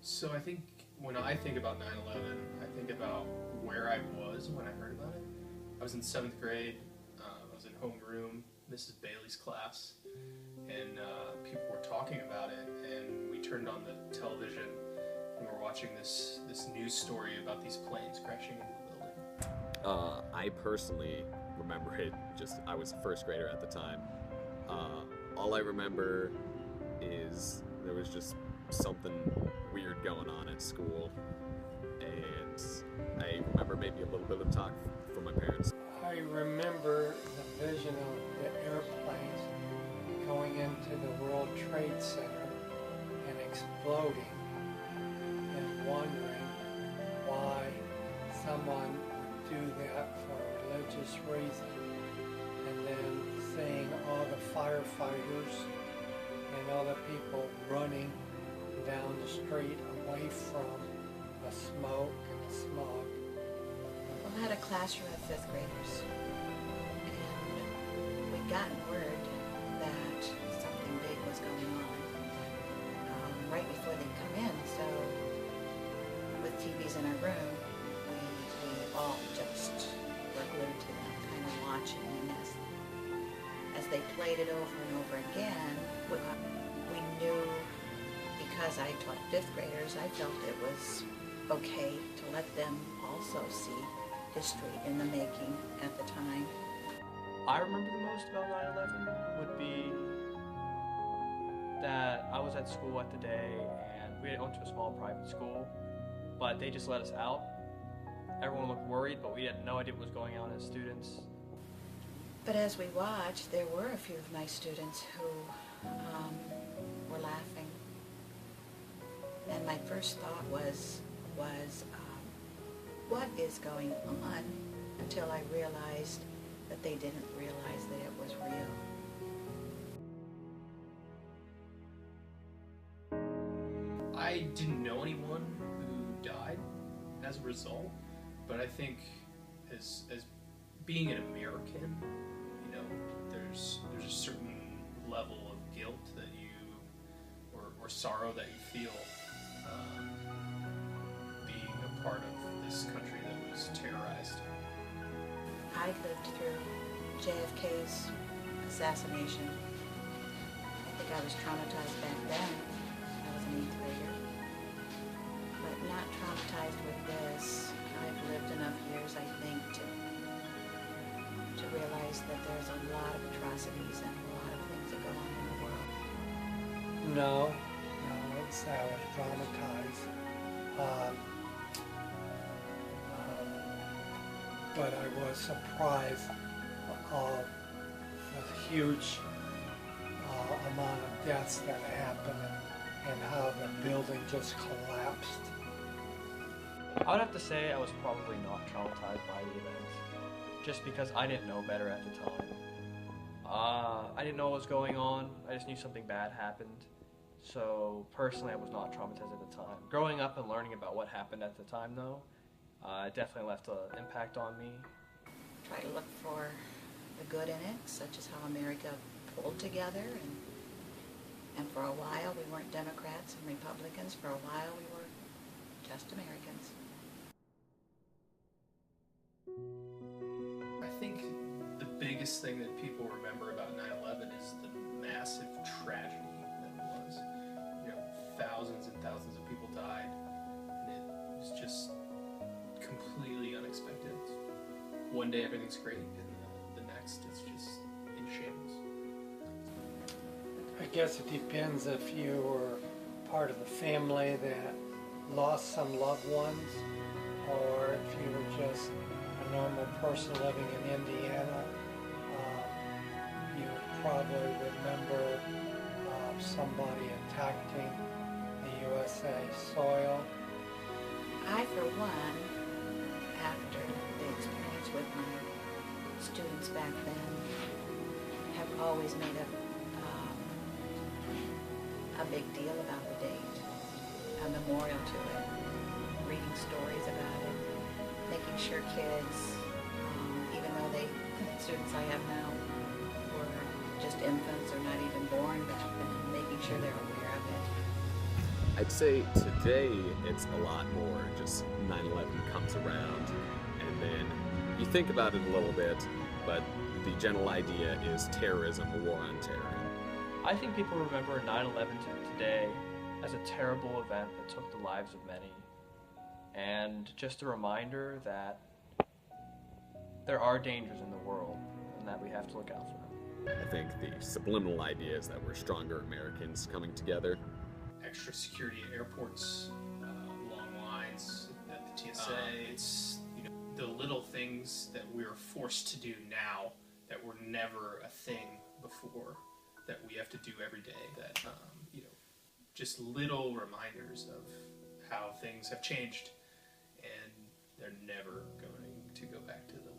So I think when I think about 9/11, I think about where I was when I heard about it. I was in 7th grade. I was in homeroom, Mrs. Bailey's class, and people were talking about it. And we turned on the television, and we're watching this news story about these planes crashing into the building. I personally remember it I was a first grader at the time. All I remember is there was just something weird going on at school, and I remember maybe a little bit of talk from my parents. I remember the vision of the airplanes going into the World Trade Center and exploding, and wondering why someone would do that for a religious reason, and then seeing all the firefighters and all the people running down the street away from the smoke and the smog. Well, I had a classroom of 5th graders, and we'd gotten word that something big was going on right before they'd come in. So with TVs in our room, we all just were glued to them, kind of watching. And as they played it over and over again, we knew, because I taught 5th graders, I felt it was okay to let them also see history in the making at the time. I remember the most about 9/11 would be that I was at school at the day, and we went to a small private school, but they just let us out. Everyone looked worried, but we had no idea what was going on as students. But as we watched, there were a few of my students who were laughing. And my first thought was what is going on? Until I realized that they didn't realize that it was real. I didn't know anyone who died as a result, but I think as being an American, you know, there's a certain level of guilt that you or sorrow that you feel being a part of this country that was terrorized. I lived through JFK's assassination. I think I was traumatized back then. I was an 8th grader. But not traumatized with this. I've lived enough years, I think, to realize that there's a lot of atrocities and a lot of things that go on in the world. No, I wouldn't say I was traumatized. But I was surprised of the huge amount of deaths that happened and how the building just collapsed. I would have to say I was probably not traumatized by the event, just because I didn't know better at the time. I didn't know what was going on. I just knew something bad happened. So personally, I was not traumatized at the time. Growing up and learning about what happened at the time, though, it definitely left an impact on me. Try to look for the good in it, such as how America pulled together, and for a while we weren't Democrats and Republicans. For a while we were just Americans. I think the biggest thing that people remember about 9/11 is the massive tragedy that it was. You know, thousands and thousands of people died, and it was just completely unexpected. One day everything's great, and the next it's just in shambles. I guess it depends if you were part of the family that lost some loved ones, or if you were just a normal person living in Indiana. You would probably remember somebody attacking the USA soil. I, for one, after the experience with my students back then, have always made a big deal about the date, a memorial to it, reading stories about it, making sure kids, even though the students I have now were just infants or not even born back then, making sure they're aware of it. I'd say today it's a lot more just 9/11 comes around, and then you think about it a little bit, but the general idea is terrorism, a war on terror. I think people remember 9/11 today as a terrible event that took the lives of many, and just a reminder that there are dangers in the world and that we have to look out for them. I think the subliminal idea is that we're stronger Americans coming together. Extra security at airports, long lines at the TSA. It's, you know, the little things that we're forced to do now that were never a thing before, that we have to do every day. That you know, just little reminders of how things have changed, and they're never going to go back to the